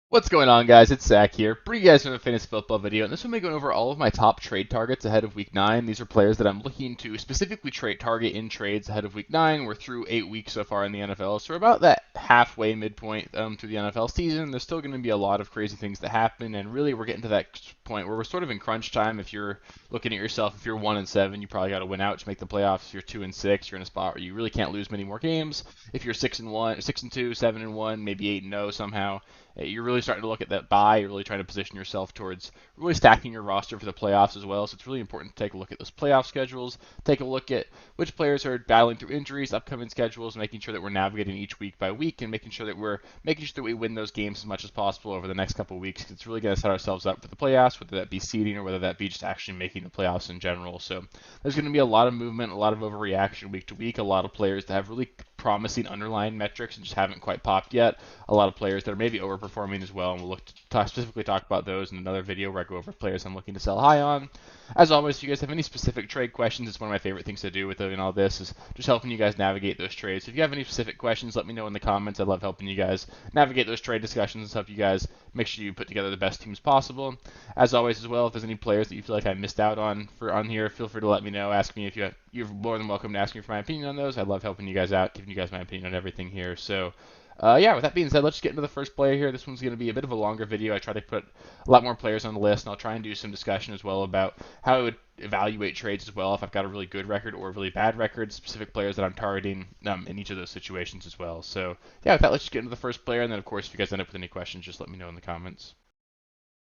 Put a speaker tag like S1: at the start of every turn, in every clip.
S1: What's going on, guys? It's Zach here, bringing you guys another fantasy football video, and this one will be going over all of my top trade targets ahead of Week 9. These are players that I'm looking to specifically target in trades ahead of Week 9. We're through 8 weeks so far in the NFL, so we're about that halfway midpoint through the NFL season. There's still going to be a lot of crazy things that happen, and really we're getting to that point where we're sort of in crunch time. If you're looking at yourself, if you're 1-7, you probably got to win out to make the playoffs. If you're 2-6, you're in a spot where you really can't lose many more games. If you're 6-1, 6-2, 7-1, maybe 8-0 somehow, you're really starting to look at that bye. You're really trying to position yourself towards really stacking your roster for the playoffs as well. So it's really important to take a look at those playoff schedules, take a look at which players are battling through injuries, upcoming schedules, making sure that we're navigating each week by week and making sure that we win those games as much as possible over the next couple of weeks. It's really going to set ourselves up for the playoffs, whether that be seeding or whether that be just actually making the playoffs in general. So there's going to be a lot of movement, a lot of overreaction week to week, a lot of players that have really promising underlying metrics and just haven't quite popped yet. A lot of players that are maybe overperforming as well, and we'll look to specifically talk about those in another video where I go over players I'm looking to sell high on. As always, if you guys have any specific trade questions, it's one of my favorite things to do with all this is just helping you guys navigate those trades. So if you have any specific questions, let me know in the comments. I love helping you guys navigate those trade discussions and help you guys make sure you put together the best teams possible. As always, as well, if there's any players that you feel like I missed out on here, feel free to let me know. Ask me if you're more than welcome to ask me for my opinion on those. I love helping you guys out, giving you guys my opinion on everything here. So yeah, with that being said, let's get into the first player here. This one's going to be a bit of a longer video. I try to put a lot more players on the list, and I'll try and do some discussion as well about how I would evaluate trades as well if I've got a really good record or a really bad record, specific players that I'm targeting in each of those situations as well. So yeah, with that, let's just get into the first player, and then of course, if you guys end up with any questions, just let me know in the comments.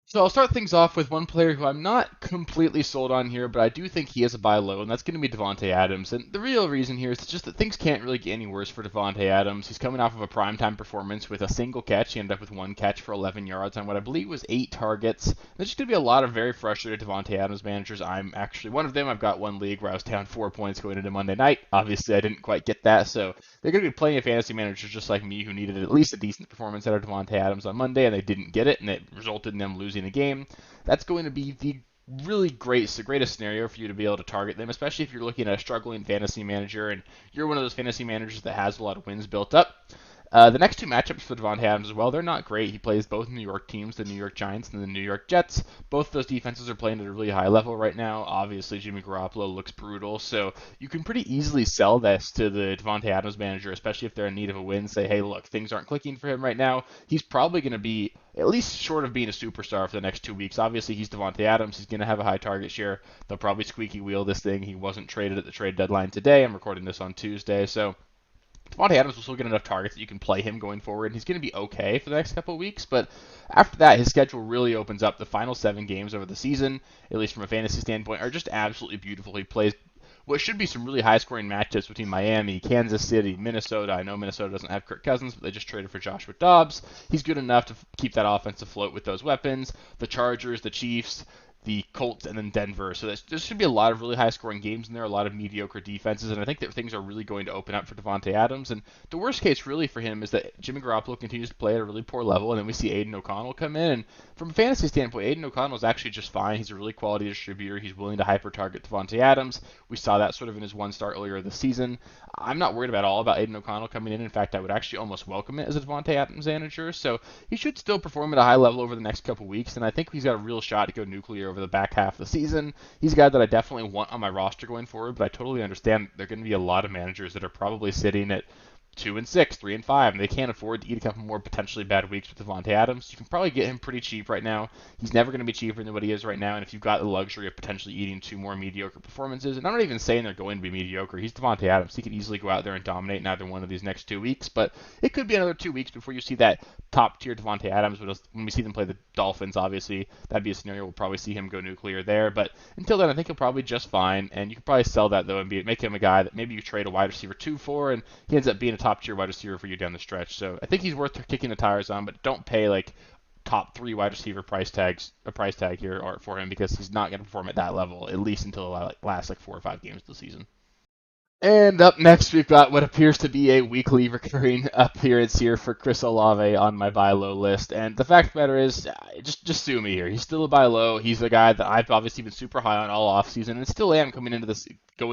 S1: So I'll start things off with one player who I'm not completely sold on here, but I do think he is a buy low, and that's going to be Devonte Adams. And the real reason here is just that things can't really get any worse for Devonte Adams. He's coming off of a primetime performance with a single catch. He ended up with one catch for 11 yards on what I believe was 8 targets. There's just going to be a lot of very frustrated Devonte Adams managers. I'm actually one of them. I've got one league where I was down 4 points going into Monday night. Obviously, I didn't quite get that, so there are going to be plenty of fantasy managers just like me who needed at least a decent performance out of Devonte Adams on Monday, and they didn't get it, and it resulted in them losing the game. That's going to be the really greatest scenario for you to be able to target them, especially if you're looking at a struggling fantasy manager and you're one of those fantasy managers that has a lot of wins built up. The next two matchups for Devonte Adams as well, they're not great. He plays both New York teams, the New York Giants and the New York Jets. Both of those defenses are playing at a really high level right now. Obviously, Jimmy Garoppolo looks brutal, so you can pretty easily sell this to the Devonte Adams manager, especially if they're in need of a win. Say, hey, look, things aren't clicking for him right now. He's probably going to be at least short of being a superstar for the next 2 weeks. Obviously, he's Devonte Adams. He's going to have a high target share. They'll probably squeaky wheel this thing. He wasn't traded at the trade deadline today. I'm recording this on Tuesday, so Devonte Adams will still get enough targets that you can play him going forward, and he's going to be okay for the next couple of weeks. But after that, his schedule really opens up. The final 7 games over the season, at least from a fantasy standpoint, are just absolutely beautiful. He plays what should be some really high-scoring matchups between Miami, Kansas City, Minnesota. I know Minnesota doesn't have Kirk Cousins, but they just traded for Joshua Dobbs. He's good enough to keep that offense afloat with those weapons. The Chargers, the Chiefs, the Colts, and then Denver. So there should be a lot of really high-scoring games in there, a lot of mediocre defenses, and I think that things are really going to open up for Devonte Adams. And the worst case really for him is that Jimmy Garoppolo continues to play at a really poor level, and then we see Aiden O'Connell come in. And from a fantasy standpoint, Aiden O'Connell is actually just fine. He's a really quality distributor. He's willing to hyper-target Devonte Adams. We saw that sort of in his one start earlier this season. I'm not worried at all about Aiden O'Connell coming in. In fact, I would actually almost welcome it as a Devonte Adams manager. So he should still perform at a high level over the next couple weeks, and I think he's got a real shot to go nuclear over the back half of the season. He's a guy that I definitely want on my roster going forward, but I totally understand there are going to be a lot of managers that are probably sitting at 2-6, 3-5, and they can't afford to eat a couple more potentially bad weeks with Devonte Adams. You can probably get him pretty cheap right now. He's never going to be cheaper than what he is right now, and if you've got the luxury of potentially eating 2 more mediocre performances, and I'm not even saying they're going to be mediocre, he's Devonte Adams. He could easily go out there and dominate in either one of these next 2 weeks, but it could be another 2 weeks before you see that top-tier Devonte Adams. When we see them play the Dolphins, obviously, that'd be a scenario we'll probably see him go nuclear there, but until then, I think he'll probably just fine, and you could probably sell that, though, and make him a guy that maybe you trade a wide receiver 2 for, and he ends up being a top-tier wide receiver for you down the stretch. So I think he's worth kicking the tires on, but don't pay like top 3 wide receiver price tag here or for him because he's not going to perform at that level at least until the last like 4 or 5 games of the season. And up next, we've got what appears to be a weekly recurring appearance here for Chris Olave on my buy low list. And the fact of the matter is, just sue me here. He's still a buy low. He's the guy that I've obviously been super high on all offseason and still am going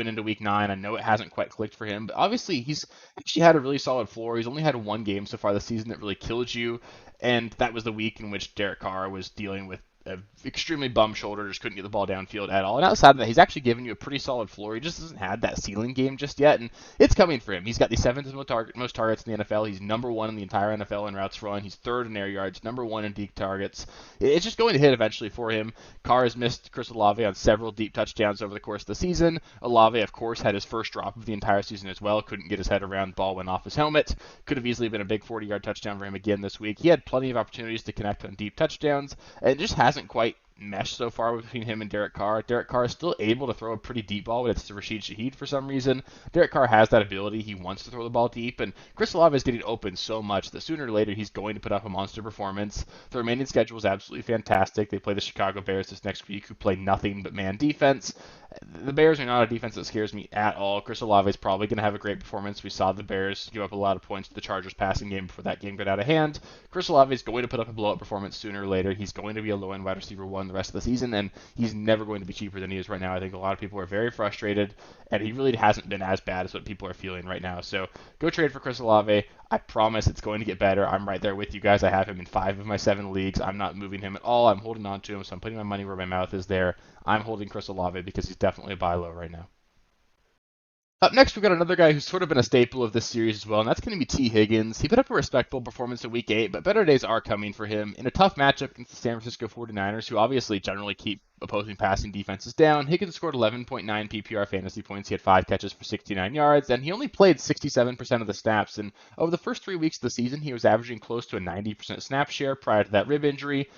S1: into week 9. I know it hasn't quite clicked for him, but obviously he's actually had a really solid floor. He's only had one game so far this season that really killed you. And that was the week in which Derek Carr was dealing with an extremely bum shoulder, just couldn't get the ball downfield at all. And outside of that, he's actually given you a pretty solid floor. He just hasn't had that ceiling game just yet, and it's coming for him. He's got the seventh most targets in the NFL. He's number one in the entire NFL in routes run. He's third in air yards, number one in deep targets. It's just going to hit eventually for him. Carr has missed Chris Olave on several deep touchdowns over the course of the season. Olave, of course, had his first drop of the entire season as well. Couldn't get his head around. Ball went off his helmet. Could have easily been a big 40-yard touchdown for him again this week. He had plenty of opportunities to connect on deep touchdowns, and it just hasn't quite mesh so far between him and Derek Carr. Derek Carr is still able to throw a pretty deep ball, but it's to Rashid Shaheed for some reason. Derek Carr has that ability. He wants to throw the ball deep, and Chris Olave is getting open so much that sooner or later he's going to put up a monster performance. The remaining schedule is absolutely fantastic. They play the Chicago Bears this next week, who play nothing but man defense. The Bears are not a defense that scares me at all. Chris Olave is probably going to have a great performance. We saw the Bears give up a lot of points to the Chargers passing game before that game got out of hand. Chris Olave is going to put up a blowout performance sooner or later. He's going to be a low-end wide receiver one the rest of the season, and he's never going to be cheaper than he is right now. I think a lot of people are very frustrated, and he really hasn't been as bad as what people are feeling right now. So go trade for Chris Olave. I promise it's going to get better. I'm right there with you guys. I have him in 5 of my 7 leagues. I'm not moving him at all. I'm holding on to him, so I'm putting my money where my mouth is there. I'm holding Chris Olave because he's definitely a buy low right now. Up next, we've got another guy who's sort of been a staple of this series as well, and that's going to be T. Higgins. He put up a respectable performance in Week 8, but better days are coming for him. In a tough matchup against the San Francisco 49ers, who obviously generally keep opposing passing defenses down, Higgins scored 11.9 PPR fantasy points. He had 5 catches for 69 yards, and he only played 67% of the snaps. And over the first 3 weeks of the season, he was averaging close to a 90% snap share prior to that rib injury.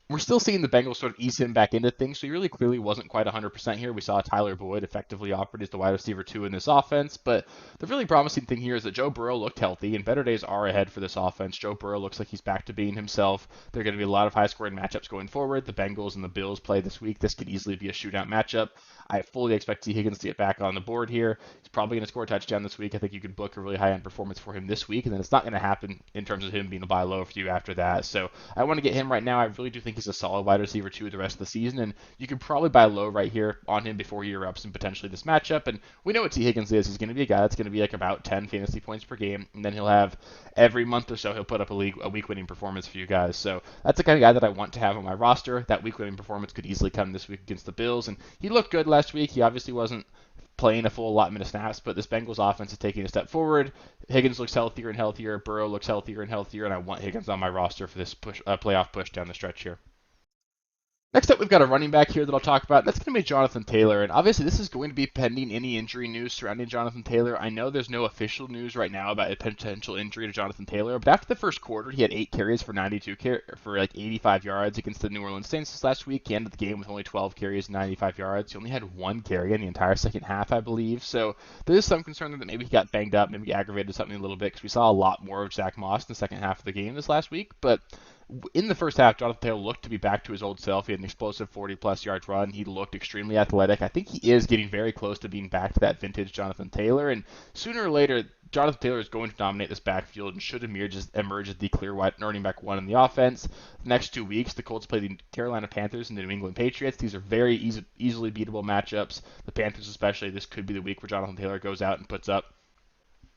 S1: We're still seeing the Bengals sort of ease him back into things, so he really clearly wasn't quite 100% here. We saw Tyler Boyd effectively operate as the wide receiver 2 in this offense, but the really promising thing here is that Joe Burrow looked healthy, and better days are ahead for this offense. Joe Burrow looks like he's back to being himself. There are going to be a lot of high-scoring matchups going forward. The Bengals and the Bills play this week. This could easily be a shootout matchup. I fully expect T. Higgins to get back on the board here. He's probably going to score a touchdown this week. I think you could book a really high-end performance for him this week, and then it's not going to happen in terms of him being a buy low for you after that. So I want to get him right now. I really do think he's a solid wide receiver 2 the rest of the season, and you could probably buy low right here on him before he erupts in potentially this matchup. And we know what T. Higgins is. He's going to be a guy that's going to be like about 10 fantasy points per game, and then he'll have every month or so he'll put up a week-winning performance for you guys. So that's the kind of guy that I want to have on my roster. That week-winning performance could easily come this week against the Bills, and he looked good last week. He obviously wasn't playing a full allotment of snaps, but this Bengals offense is taking a step forward. Higgins looks healthier and healthier. Burrow looks healthier and healthier, and I want Higgins on my roster for this playoff push down the stretch here. Next up, we've got a running back here that I'll talk about. That's going to be Jonathan Taylor, and obviously this is going to be pending any injury news surrounding Jonathan Taylor. I know there's no official news right now about a potential injury to Jonathan Taylor, but after the first quarter, he had 8 carries for 85 yards against the New Orleans Saints this last week. He ended the game with only 12 carries and 95 yards. He only had 1 carry in the entire second half, I believe. So there is some concern that maybe he got banged up, maybe aggravated something a little bit, because we saw a lot more of Zach Moss in the second half of the game this last week. But in the first half, Jonathan Taylor looked to be back to his old self. He had an explosive 40-plus yards run. He looked extremely athletic. I think he is getting very close to being back to that vintage Jonathan Taylor. And sooner or later, Jonathan Taylor is going to dominate this backfield and should emerge as the clear running back 1 in the offense. The next 2 weeks, the Colts play the Carolina Panthers and the New England Patriots. These are very easily beatable matchups. The Panthers especially, this could be the week where Jonathan Taylor goes out and puts up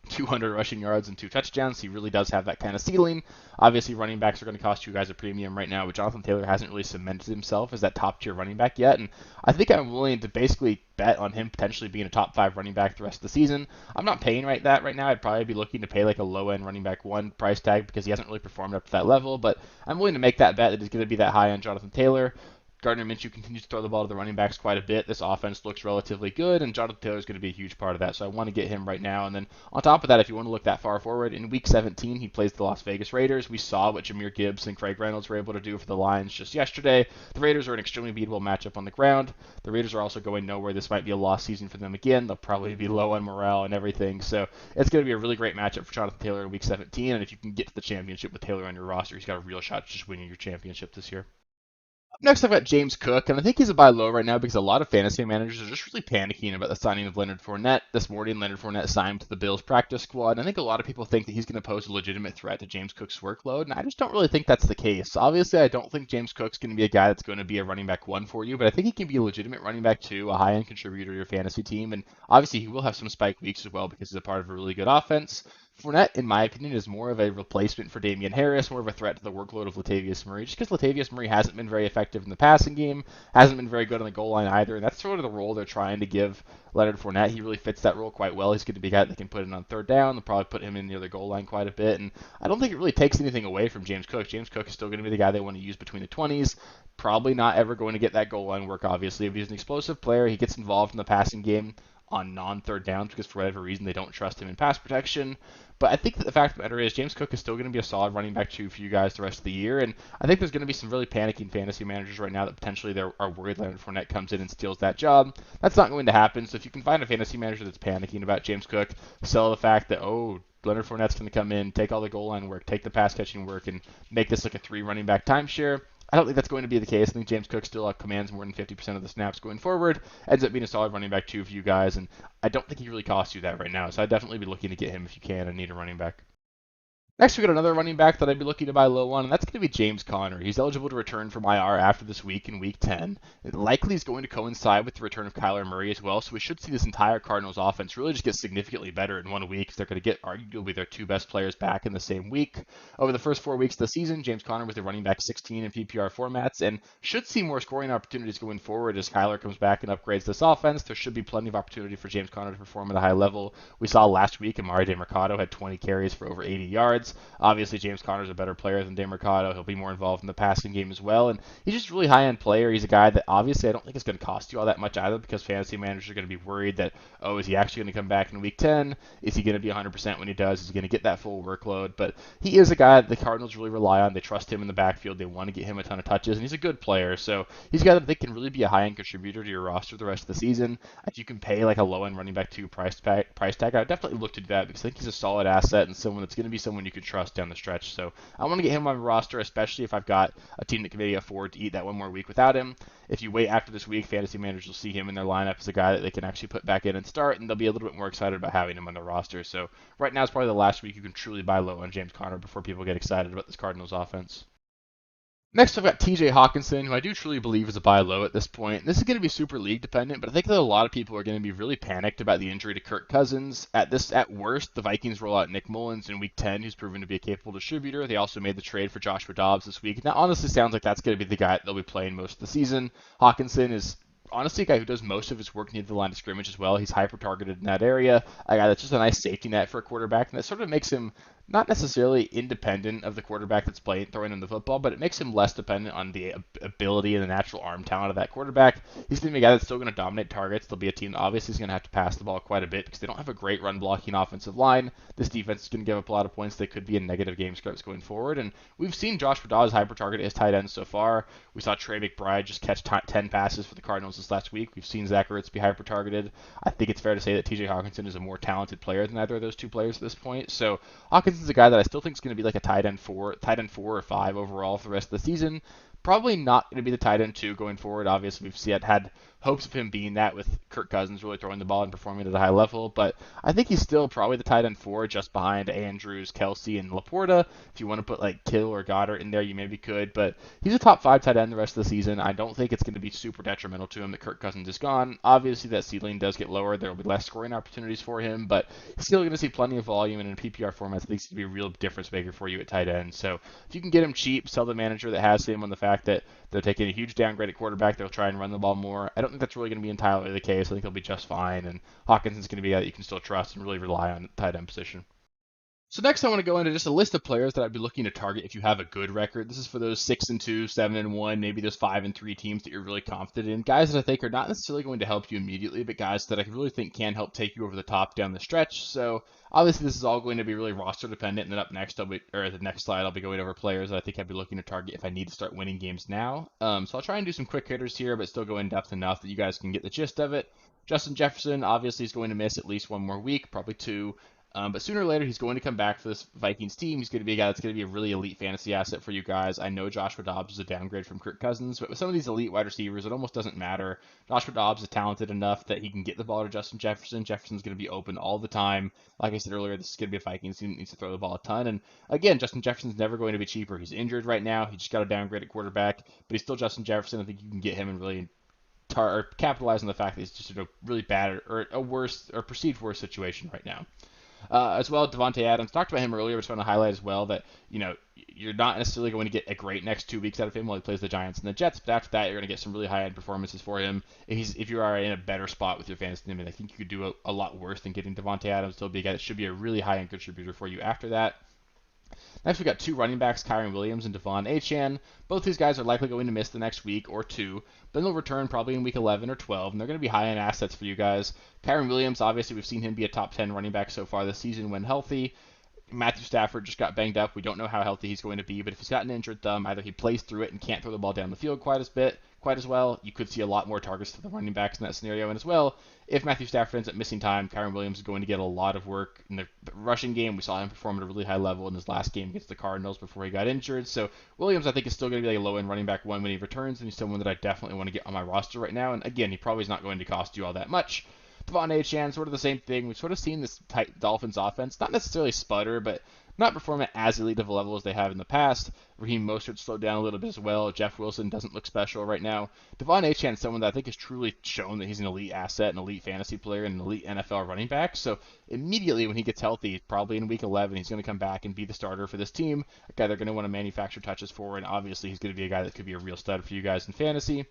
S1: 200 rushing yards and 2 touchdowns. He really does have that kind of ceiling. Obviously, running backs are going to cost you guys a premium right now, but Jonathan Taylor hasn't really cemented himself as that top-tier running back yet, and I think I'm willing to basically bet on him potentially being a top 5 running back the rest of the season. I'm not paying that right now. I'd probably be looking to pay like a low-end running back 1 price tag because he hasn't really performed up to that level, but I'm willing to make that bet that he's going to be that high on Jonathan Taylor. Gardner Minshew continues to throw the ball to the running backs quite a bit. This offense looks relatively good, and Jonathan Taylor is going to be a huge part of that, so I want to get him right now. And then on top of that, if you want to look that far forward, in Week 17, he plays the Las Vegas Raiders. We saw what Jahmyr Gibbs and Craig Reynolds were able to do for the Lions just yesterday. The Raiders are an extremely beatable matchup on the ground. The Raiders are also going nowhere. This might be a lost season for them again. They'll probably be low on morale and everything, so it's going to be a really great matchup for Jonathan Taylor in Week 17, and if you can get to the championship with Taylor on your roster, he's got a real shot at just winning your championship this year. Next, I've got James Cook, and I think he's a buy low right now because a lot of fantasy managers are just really panicking about the signing of Leonard Fournette. This morning, Leonard Fournette signed to the Bills practice squad, and I think a lot of people think that he's going to pose a legitimate threat to James Cook's workload, and I just don't really think that's the case. Obviously, I don't think James Cook's going to be a guy that's going to be a running back 1 for you, but I think he can be a legitimate running back 2, a high-end contributor to your fantasy team, and obviously he will have some spike weeks as well because he's a part of a really good offense. Fournette, in my opinion, is more of a replacement for Damian Harris, more of a threat to the workload of Latavius Murray, just because Latavius Murray hasn't been very effective in the passing game, hasn't been very good on the goal line either, and that's sort of the role they're trying to give Leonard Fournette. He really fits that role quite well. He's going to be a guy that can put it on third down. They'll probably put him in near the goal line quite a bit, and I don't think it really takes anything away from James Cook. James Cook is still going to be the guy they want to use between the 20s. Probably not ever going to get that goal line work, obviously. But he's an explosive player. He gets involved in the passing game on non-third downs because for whatever reason they don't trust him in pass protection. But I think that the fact of the matter is James Cook is still going to be a solid running back 2 for you guys the rest of the year. And I think there's going to be some really panicking fantasy managers right now that potentially they are worried Leonard Fournette comes in and steals that job. That's not going to happen. So if you can find a fantasy manager that's panicking about James Cook, sell the fact that, oh, Leonard Fournette's going to come in, take all the goal line work, take the pass catching work, and make this like a 3 running back timeshare. I don't think that's going to be the case. I think James Cook still commands more than 50% of the snaps going forward. Ends up being a solid running back 2 for you guys, and I don't think he really costs you that right now. So I'd definitely be looking to get him if you can and need a running back. Next, we got another running back that I'd be looking to buy low on, and that's going to be James Conner. He's eligible to return from IR after this week in Week 10. It likely is going to coincide with the return of Kyler Murray as well, so we should see this entire Cardinals offense really just get significantly better in 1 week because they're going to get arguably their 2 best players back in the same week. Over the first 4 weeks of the season, James Conner was the running back 16 in PPR formats and should see more scoring opportunities going forward as Kyler comes back and upgrades this offense. There should be plenty of opportunity for James Conner to perform at a high level. We saw last week Amari DeMercado had 20 carries for over 80 yards. Obviously, James Conner's a better player than DeMercado. He'll be more involved in the passing game as well, and he's just a really high-end player. He's a guy that obviously I don't think is going to cost you all that much either because fantasy managers are going to be worried that, oh, is he actually going to come back in Week 10? Is he going to be 100% when he does? Is he going to get that full workload? But he is a guy that the Cardinals really rely on. They trust him in the backfield. They want to get him a ton of touches, and he's a good player. So he's a guy that they can really be a high-end contributor to your roster the rest of the season. If you can pay like a low-end running back 2 price tag, I would definitely look to do that because I think he's a solid asset and someone that's going to be someone you can trust down the stretch. So I want to get him on my roster, especially if I've got a team that can maybe afford to eat that 1 more week without him. If you wait after this week, fantasy managers will see him in their lineup as a guy that they can actually put back in and start, and they'll be a little bit more excited about having him on their roster. So right now is probably the last week you can truly buy low on James Conner before people get excited about this Cardinals offense. Next, I've got TJ Hockenson, who I do truly believe is a buy low at this point. This is going to be super league dependent, but I think that a lot of people are going to be really panicked about the injury to Kirk Cousins. At worst, the Vikings roll out Nick Mullins in Week 10, who's proven to be a capable distributor. They also made the trade for Joshua Dobbs this week. That honestly sounds like that's going to be the guy that they'll be playing most of the season. Hockenson is honestly a guy who does most of his work near the line of scrimmage as well. He's hyper targeted in that area. A guy that's just a nice safety net for a quarterback, and that sort of makes him not necessarily independent of the quarterback that's throwing him the football, but it makes him less dependent on the ability and the natural arm talent of that quarterback. He's going to be a guy that's still going to dominate targets. There'll be a team that obviously is going to have to pass the ball quite a bit because they don't have a great run blocking offensive line. This defense is going to give up a lot of points. They could be in negative game scripts going forward, and we've seen Josh Dobbs hyper target his tight ends so far. We saw Trey McBride just catch 10 passes for the Cardinals this last week. We've seen Zach Ertz be hyper targeted. I think it's fair to say that TJ Hockenson is a more talented player than either of those 2 players at this point. So Hawkinson's a guy that I still think is going to be like a tight end 4 or 5 overall for the rest of the season. Probably not going to be the tight end 2 going forward. Obviously, we've had hopes of him being that with Kirk Cousins really throwing the ball and performing at a high level, but I think he's still probably the tight end 4 just behind Andrews, Kelsey, and Laporta. If you want to put like Kittle or Goddard in there, you maybe could, but he's a top 5 tight end the rest of the season. I don't think it's going to be super detrimental to him that Kirk Cousins is gone. Obviously, that ceiling does get lower. There will be less scoring opportunities for him, but he's still going to see plenty of volume, and in a PPR format, I think he's going to be a real difference maker for you at tight end. So if you can get him cheap, sell the manager that has him on the fact that they're taking a huge downgrade at quarterback. They'll try and run the ball more. I don't think that's really going to be entirely the case. I think he'll be just fine, and Hockenson's going to be a guy that you can still trust and really rely on at tight end position. So next, I want to go into just a list of players that I'd be looking to target if you have a good record. This is for those 6-2, 7-1, maybe those 5-3 teams that you're really confident in. Guys that I think are not necessarily going to help you immediately, but guys that I really think can help take you over the top down the stretch. So obviously, this is all going to be really roster dependent. And then up next, the next slide, I'll be going over players that I think I'd be looking to target if I need to start winning games now. So I'll try and do some quick hitters here, but still go in depth enough that you guys can get the gist of it. Justin Jefferson obviously is going to miss at least 1 more week, probably 2. But sooner or later, he's going to come back for this Vikings team. He's going to be a guy that's going to be a really elite fantasy asset for you guys. I know Joshua Dobbs is a downgrade from Kirk Cousins, but with some of these elite wide receivers, it almost doesn't matter. Joshua Dobbs is talented enough that he can get the ball to Justin Jefferson. Jefferson's going to be open all the time. Like I said earlier, this is going to be a Vikings team that needs to throw the ball a ton. And again, Justin Jefferson's never going to be cheaper. He's injured right now. He just got a downgrade at quarterback, but he's still Justin Jefferson. I think you can get him and really capitalize on the fact that he's just in a really bad or a worse or perceived worse situation right now. As well, Devonte Adams, talked about him earlier, but just want to highlight as well that, you're not necessarily going to get a great next 2 weeks out of him while he plays the Giants and the Jets, but after that, you're going to get some really high-end performances for him. If you are in a better spot with your fantasy team, I think you could do a lot worse than getting Devonte Adams. Still be a guy that should be a really high-end contributor for you after that. Next, we got two running backs, Kyren Williams and Devon Achane. Both these guys are likely going to miss the next week or two, but they'll return probably in week 11 or 12, and they're going to be high-end assets for you guys. Kyren Williams, obviously, we've seen him be a top 10 running back so far this season when healthy. Matthew Stafford just got banged up. We don't know how healthy he's going to be, but if he's got an injured thumb, either he plays through it and can't throw the ball down the field quite as well. You could see a lot more targets to the running backs in that scenario. And as well, if Matthew Stafford ends up missing time, Kyren Williams is going to get a lot of work in the rushing game. We saw him perform at a really high level in his last game against the Cardinals before he got injured. So Williams, I think, is still going to be like a low-end running back one when he returns, and he's someone that I definitely want to get on my roster right now. And again, he probably is not going to cost you all that much. Devon Achane, sort of the same thing. We've sort of seen this tight Dolphins offense, not necessarily sputter, but not perform at as elite of a level as they have in the past. Raheem Mostert slowed down a little bit as well. Jeff Wilson doesn't look special right now. Devon Achane is someone that I think has truly shown that he's an elite asset, an elite fantasy player, and an elite NFL running back. So immediately when he gets healthy, probably in week 11, he's going to come back and be the starter for this team. A guy they're going to want to manufacture touches for, and obviously he's going to be a guy that could be a real stud for you guys in fantasy.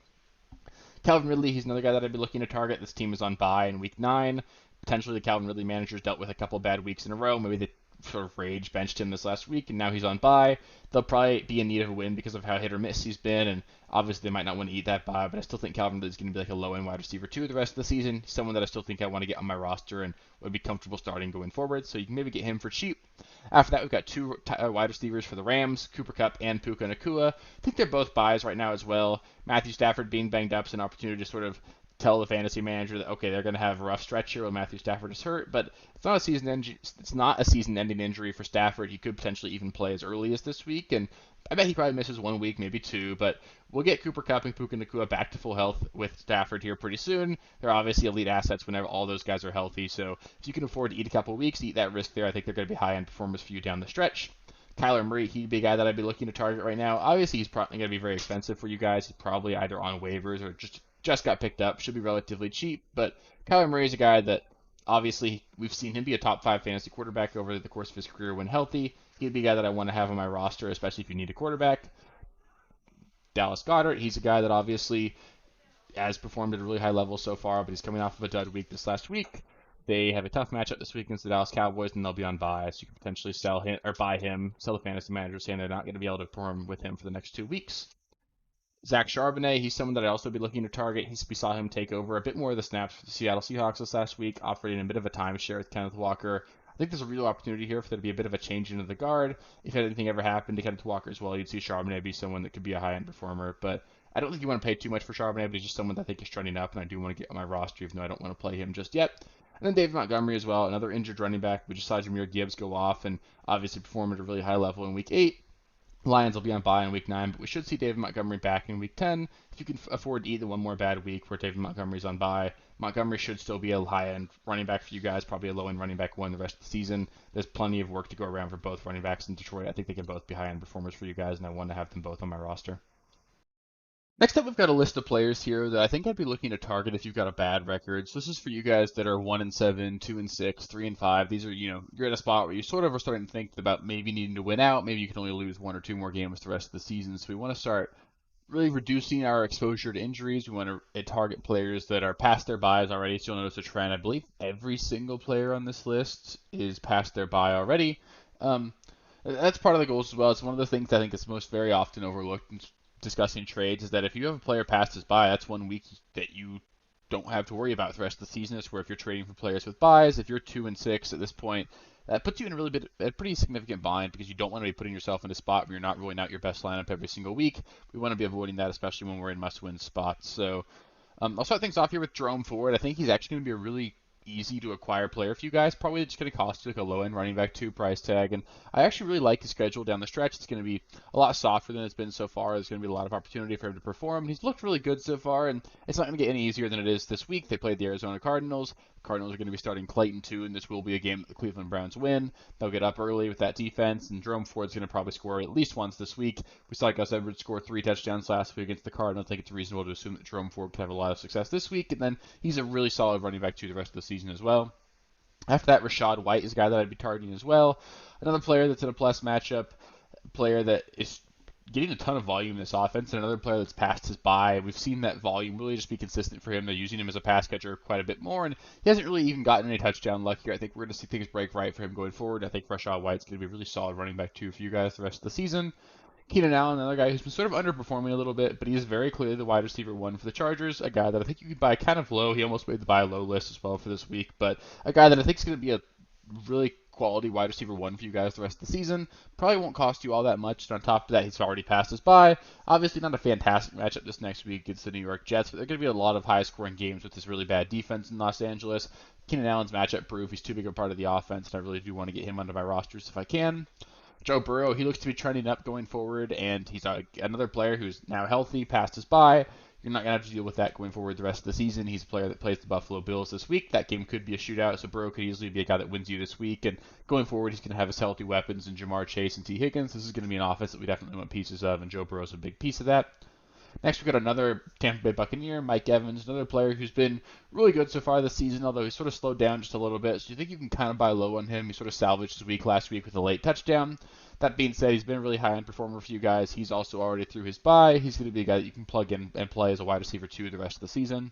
S1: Calvin Ridley, he's another guy that I'd be looking to target. This team is on bye in week 9. Potentially the Calvin Ridley managers dealt with a couple bad weeks in a row. Maybe they sort of rage benched him this last week, and now he's on bye. They'll probably be in need of a win because of how hit or miss he's been, and obviously they might not want to eat that bye, but I still think Calvin Ridley's going to be like a low-end wide receiver 2 the rest of the season. He's someone that I still think I want to get on my roster and would be comfortable starting going forward, so you can maybe get him for cheap. After that, we've got two wide receivers for the Rams, Cooper Kupp and Puka Nacua. I think they're both buys right now as well. Matthew Stafford being banged up is an opportunity to sort of tell the fantasy manager that, okay, they're going to have a rough stretch here while Matthew Stafford is hurt, but it's not a season-ending injury for Stafford. He could potentially even play as early as this week, and I bet he probably misses 1 week, maybe 2, but we'll get Cooper Kupp and Puka Nacua back to full health with Stafford here pretty soon. They're obviously elite assets whenever all those guys are healthy, so if you can afford to eat a couple weeks, eat that risk there. I think they're going to be high-end performers for you down the stretch. Kyler Murray, he'd be a guy that I'd be looking to target right now. Obviously, he's probably going to be very expensive for you guys. He's probably either on waivers or just got picked up. Should be relatively cheap, but Kyler Murray is a guy that obviously we've seen him be a top 5 fantasy quarterback over the course of his career when healthy. He'd be a guy that I want to have on my roster, especially if you need a quarterback. Dallas Goedert, he's a guy that obviously has performed at a really high level so far, but he's coming off of a dud week this last week. They have a tough matchup this week against the Dallas Cowboys, and they'll be on bye, so you can potentially sell him or buy him, sell the fantasy manager saying they're not going to be able to perform with him for the next 2 weeks. Zach Charbonnet, he's someone that I also be looking to target. We saw him take over a bit more of the snaps for the Seattle Seahawks this last week, operating a bit of a timeshare with Kenneth Walker. I think there's a real opportunity here for there to be a bit of a change into the guard. If anything ever happened to Kenneth Walker as well, you'd see Charbonnet be someone that could be a high-end performer. But I don't think you want to pay too much for Charbonnet, but he's just someone that I think is trending up, and I do want to get on my roster, even though I don't want to play him just yet. And then David Montgomery as well, another injured running back. We just saw Jahmyr Gibbs go off and obviously perform at a really high level in Week 8. Lions will be on bye in Week 9, but we should see David Montgomery back in Week 10. If you can afford to either one more bad week where David Montgomery's on bye, Montgomery should still be a high-end running back for you guys, probably a low-end running back 1 the rest of the season. There's plenty of work to go around for both running backs in Detroit. I think they can both be high-end performers for you guys, and I want to have them both on my roster. Next up, we've got a list of players here that I think I'd be looking to target if you've got a bad record. So this is for you guys that are 1-7, 2-6, 3-5. These are, you're at a spot where you sort of are starting to think about maybe needing to win out. Maybe you can only lose 1 or 2 more games the rest of the season. So we want to start really reducing our exposure to injuries. We want to target players that are past their buys already. So you'll notice a trend. I believe every single player on this list is past their buy already. That's part of the goals as well. It's one of the things I think is most very often overlooked in discussing trades is that if you have a player past his buy, that's 1 week that you don't have to worry about the rest of the season. It's where if you're trading for players with buys, if you're 2-6 at this point, that puts you in a pretty significant bind because you don't want to be putting yourself in a spot where you're not rolling out your best lineup every single week. We want to be avoiding that, especially when we're in must-win spots. So I'll start things off here with Jerome Ford. I think he's actually going to be a really easy to acquire player for you guys. Probably just going to cost you like a low-end running back 2 price tag, and I actually really like his schedule down the stretch. It's going to be a lot softer than it's been so far. There's going to be a lot of opportunity for him to perform. He's looked really good so far, and it's not going to get any easier than it is this week. They played the Arizona Cardinals. The Cardinals are going to be starting Clayton too, and this will be a game that the Cleveland Browns win. They'll get up early with that defense, and Jerome Ford's going to probably score at least once this week. We saw Gus Edwards score 3 touchdowns last week against the Cardinals. I think it's reasonable to assume that Jerome Ford could have a lot of success this week, and then he's a really solid running back too the rest of the season as well. After that, Rachaad White is a guy that I'd be targeting as well. Another player that's in a plus matchup, a player that is getting a ton of volume in this offense, and another player that's passed his bye. We've seen that volume really just be consistent for him. They're using him as a pass catcher quite a bit more, and he hasn't really even gotten any touchdown luck here. I think we're going to see things break right for him going forward. I think Rachaad White's going to be a really solid running back too for you guys the rest of the season. Keenan Allen, another guy who's been sort of underperforming a little bit, but he is very clearly the wide receiver one for the Chargers, a guy that I think you could buy kind of low. He almost made the buy low list as well for this week, but a guy that I think is going to be a really quality wide receiver one for you guys the rest of the season. Probably won't cost you all that much. And on top of that, he's already passed us by. Obviously, not a fantastic matchup this next week against the New York Jets, but there are going to be a lot of high-scoring games with this really bad defense in Los Angeles. Keenan Allen's matchup proof. He's too big a part of the offense, and I really do want to get him onto my rosters if I can. Joe Burrow, he looks to be trending up going forward, and he's another player who's now healthy, passed us by. You're not going to have to deal with that going forward the rest of the season. He's a player that plays the Buffalo Bills this week. That game could be a shootout, so Burrow could easily be a guy that wins you this week. And going forward, he's going to have his healthy weapons in Jamar Chase and T. Higgins. This is going to be an offense that we definitely want pieces of, and Joe Burrow's a big piece of that. Next, we've got another Tampa Bay Buccaneer, Mike Evans, another player who's been really good so far this season, although he's sort of slowed down just a little bit. So you think you can kind of buy low on him. He sort of salvaged his week last week with a late touchdown. That being said, he's been a really high-end performer for you guys. He's also already through his bye. He's going to be a guy that you can plug in and play as a wide receiver too the rest of the season.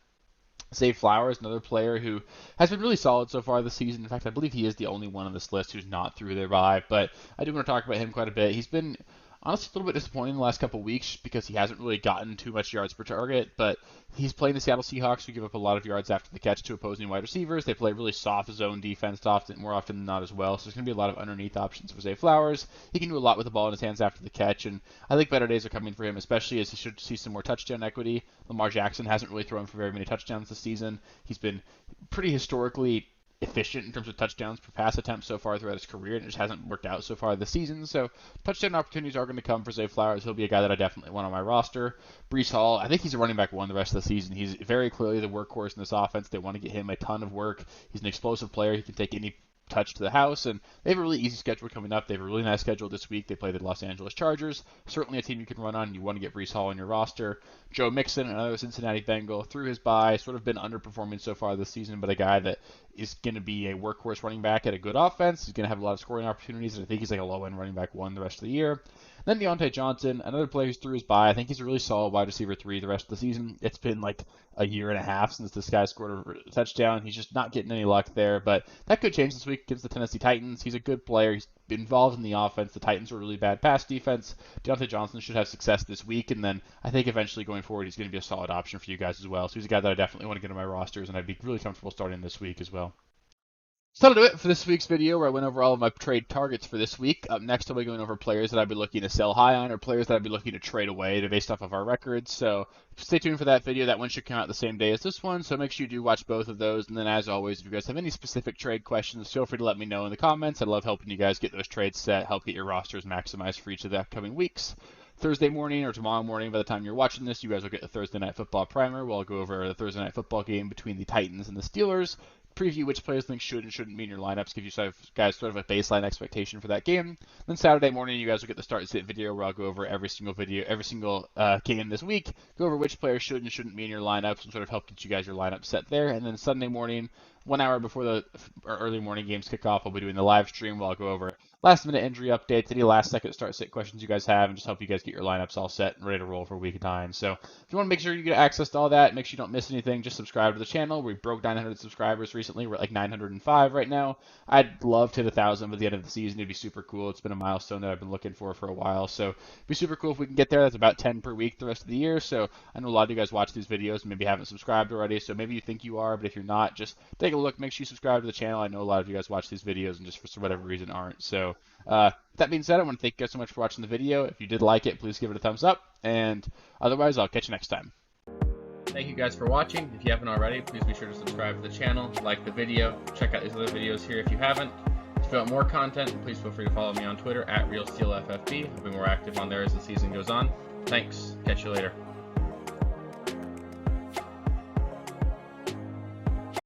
S1: Zay Flowers, another player who has been really solid so far this season. In fact, I believe he is the only one on this list who's not through their bye, but I do want to talk about him quite a bit. He's been honestly a little bit disappointing in the last couple of weeks because he hasn't really gotten too much yards per target, but he's playing the Seattle Seahawks, who give up a lot of yards after the catch to opposing wide receivers. They play really soft zone defense more often than not as well, so there's going to be a lot of underneath options for Zay Flowers. He can do a lot with the ball in his hands after the catch, and I think better days are coming for him, especially as he should see some more touchdown equity. Lamar Jackson hasn't really thrown for very many touchdowns this season. He's been pretty historically efficient in terms of touchdowns per pass attempt so far throughout his career, and it just hasn't worked out so far this season. So touchdown opportunities are going to come for Zay Flowers. He'll be a guy that I definitely want on my roster. Breece Hall, I think he's a running back one the rest of the season. He's very clearly the workhorse in this offense. They want to get him a ton of work. He's an explosive player. He can take any touch to the house, and they have a really easy schedule coming up. They have a really nice schedule this week. They play the Los Angeles Chargers, certainly a team you can run on. You want to get Breece Hall on your roster. Joe Mixon, another Cincinnati Bengal, through his bye, sort of been underperforming so far this season, but a guy that is going to be a workhorse running back at a good offense. He's going to have a lot of scoring opportunities, and I think he's like a low-end running back one the rest of the year. Then Devonte Johnson, another player who's through his bye. I think he's a really solid wide receiver 3 the rest of the season. It's been like a year and a half since this guy scored a touchdown. He's just not getting any luck there, but that could change this week against the Tennessee Titans. He's a good player. He's been involved in the offense. The Titans are a really bad pass defense. Devonte Johnson should have success this week, and then I think eventually going forward he's going to be a solid option for you guys as well. So he's a guy that I definitely want to get on my rosters, and I'd be really comfortable starting this week as well. So that'll do it for this week's video where I went over all of my trade targets for this week. Up next, I'll be going over players that I'd be looking to sell high on or players that I'd be looking to trade away based off of our records. So stay tuned for that video. That one should come out the same day as this one, so make sure you do watch both of those. And then as always, if you guys have any specific trade questions, feel free to let me know in the comments. I'd love helping you guys get those trades set, help get your rosters maximized for each of the upcoming weeks. Thursday morning or tomorrow morning, by the time you're watching this, you guys will get the Thursday Night Football primer where I'll go over the Thursday Night Football game between the Titans and the Steelers, preview which players think should and shouldn't be in your lineups, give you guys sort of a baseline expectation for that game. Then Saturday morning, you guys will get the start and sit video where I'll go over every single game this week, go over which players should and shouldn't be in your lineups, and sort of help get you guys your lineup set there. And then Sunday morning, 1 hour before the early morning games kick off, I'll be doing the live stream where I'll go over last-minute injury updates, any last-second start-sit questions you guys have, and just help you guys get your lineups all set and ready to roll for week 9. So if you want to make sure you get access to all that, make sure you don't miss anything, just subscribe to the channel. We broke 900 subscribers recently. We're at like 905 right now. I'd love to hit 1,000 by the end of the season. It'd be super cool. It's been a milestone that I've been looking for a while. So it'd be super cool if we can get there. That's about 10 per week the rest of the year. So I know a lot of you guys watch these videos and maybe haven't subscribed already. So maybe you think you are, but if you're not, just take a look. Make sure you subscribe to the channel. I know a lot of you guys watch these videos and just for whatever reason aren't. So that being said, I want to thank you guys so much for watching the video. If you did like it, please give it a thumbs up. And otherwise, I'll catch you next time. Thank you guys for watching. If you haven't already, please be sure to subscribe to the channel, like the video, check out these other videos here if you haven't. If you want more content, please feel free to follow me on Twitter at RealSteelFFB. I'll be more active on there as the season goes on. Thanks. Catch you later.